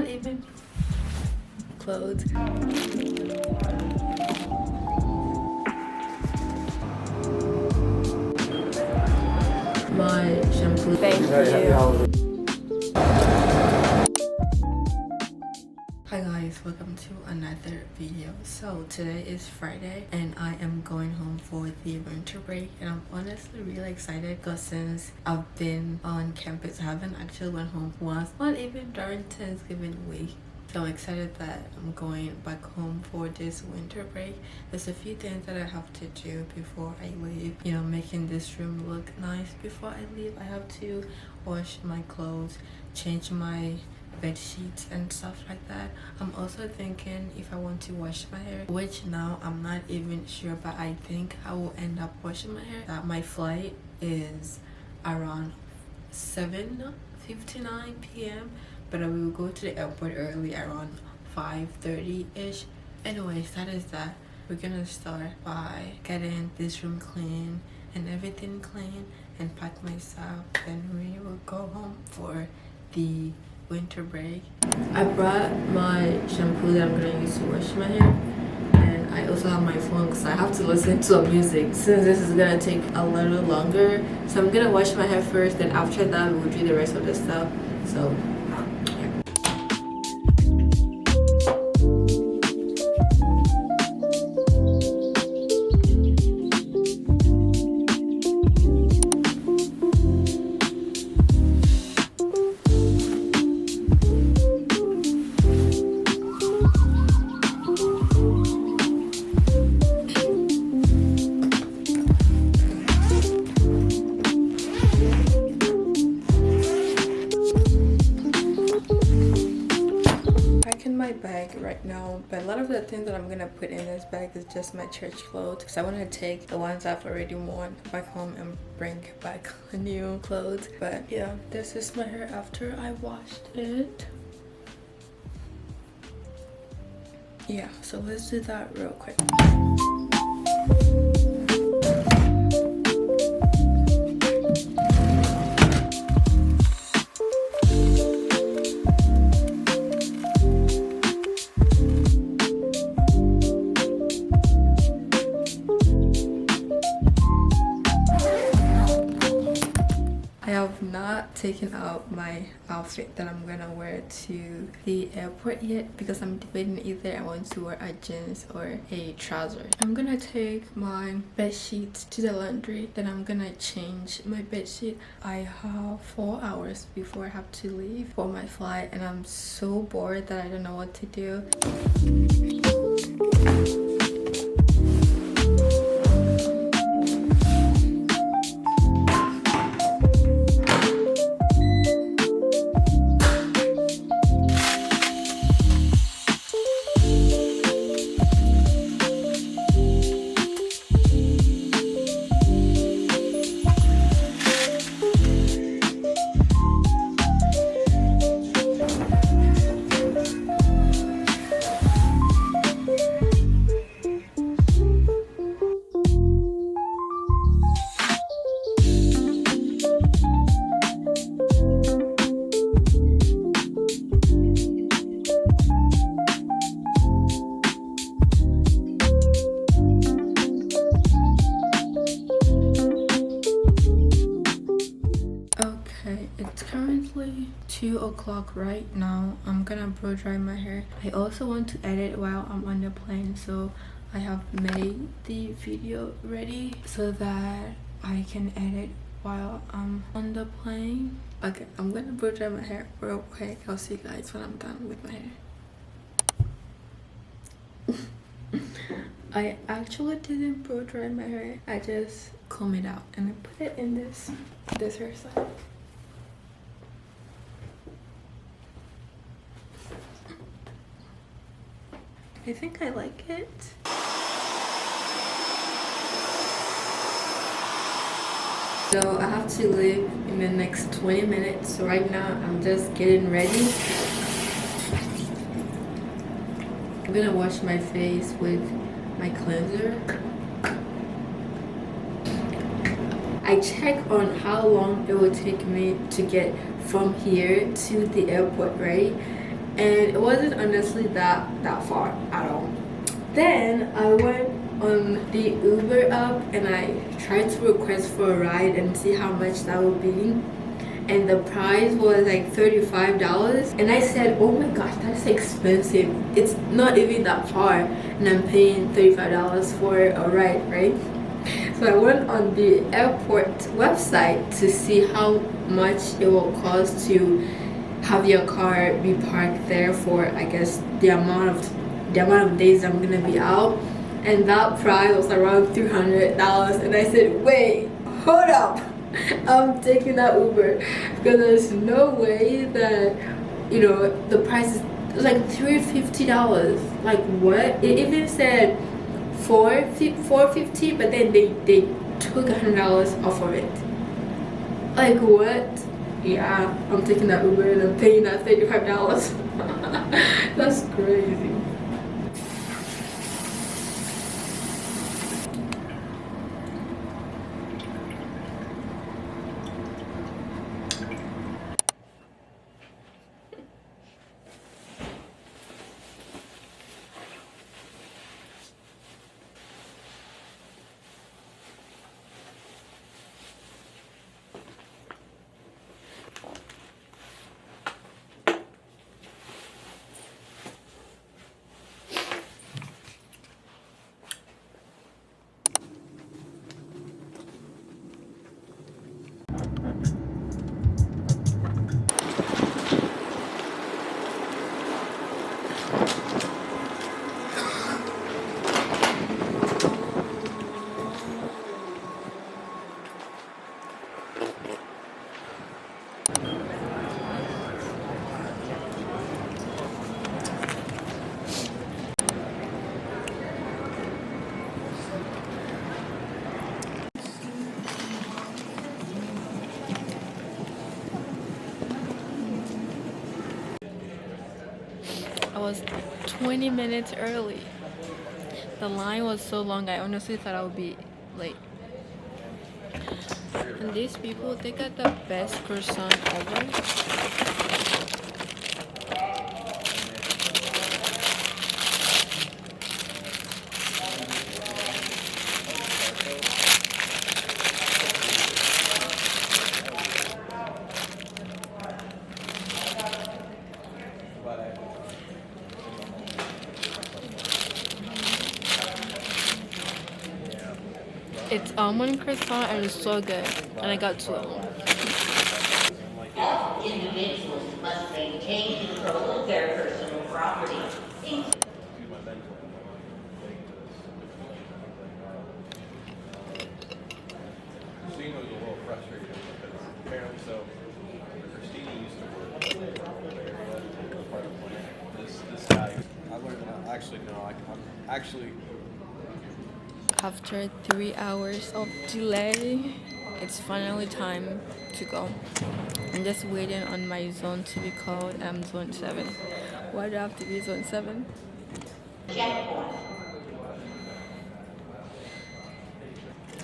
not even clothes. My shampoo. Thank you. Hi guys, welcome to another video. So today is Friday and I am going home for the winter break, and I'm honestly really excited because since I've been on campus I haven't actually went home once, not even during Thanksgiving week. So I'm excited that I'm going back home for this winter break. There's a few things that I have to do before I leave, you know, making this room look nice. Before I leave I have to wash my clothes, change my bed sheets and stuff like that. I'm also thinking if I want to wash my hair, which now I'm not even sure, but I think I will end up washing my hair. My flight is around 7:59 p.m. but I will go to the airport early around 5:30 ish. Anyways, that is that. We're gonna start by getting this room clean and everything clean and pack my stuff, then we will go home for the winter break. I brought my shampoo that I'm gonna use to wash my hair, and I also have my phone because I have to listen to music since this is gonna take a little longer. So I'm gonna wash my hair first, then after that we'll do the rest of the stuff. So my bag right now, but a lot of the things that I'm gonna put in this bag is just my church clothes because I want to take the ones I've already worn back home and bring back new clothes. But yeah, this is my hair after I washed it. Yeah, so let's do that real quick. Taken out my outfit that I'm gonna wear to the airport yet because I'm debating either I want to wear a jeans or a trouser. I'm gonna take my bed sheets to the laundry, then I'm gonna change my bed sheet. I have 4 hours before I have to leave for my flight and I'm so bored that I don't know what to do. It's currently 2 o'clock right now. I'm gonna blow dry my hair. I also want to edit while I'm on the plane, so I have made the video ready so that I can edit while I'm on the plane. Okay, I'm gonna blow dry my hair real quick. I'll see you guys when I'm done with my hair. I actually didn't blow dry my hair. I just comb it out and I put it in this hairstyle. I think I like it. So I have to leave in the next 20 minutes. So right now I'm just getting ready. I'm gonna wash my face with my cleanser. I check on how long it will take me to get from here to the airport, right? and it wasn't honestly that far at all. Then I went on the Uber app and I tried to request for a ride and see how much that would be, and the price was like $35, and I said, oh my gosh, that's expensive, it's not even that far and I'm paying $35 for a ride, right? So I went on the airport website to see how much it will cost to have your car be parked there for, I guess, the amount of days I'm gonna be out, and that price was around $300. And I said, wait, hold up, I'm taking that Uber, because there's no way that, you know, the price is like $350. Like, what? It even said $450, but then they took $100 off of it. Like, what? Yeah, I'm taking that Uber and I'm paying that $35. That's crazy. I was 20 minutes early. The line was so long, I honestly thought I would be late. And these people, they got the best croissant ever. It's almond croissant and it's so good. And I got 2 of them. Individuals must maintain control of their personal property. Christina was a little frustrated because apparently, so Christina used to work in the area, part of the plant. This guy, I learned actually no, I'm actually. After 3 hours of delay, it's finally time to go. I'm just waiting on my zone to be called. Zone 7. Why do I have to be zone 7?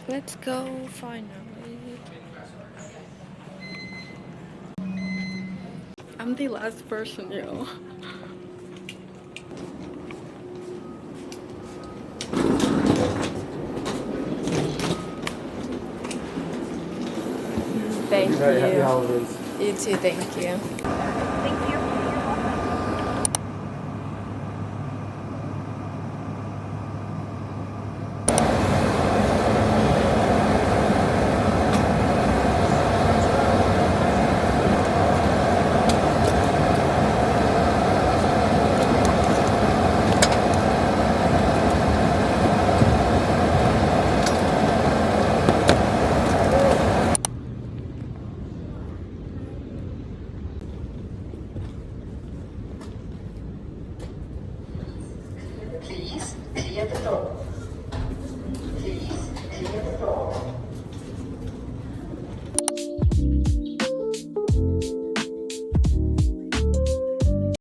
Let's go finally. I'm the last person, yo. Thank you. Happy holidays. You too, thank you. Thank you. Please clear the door.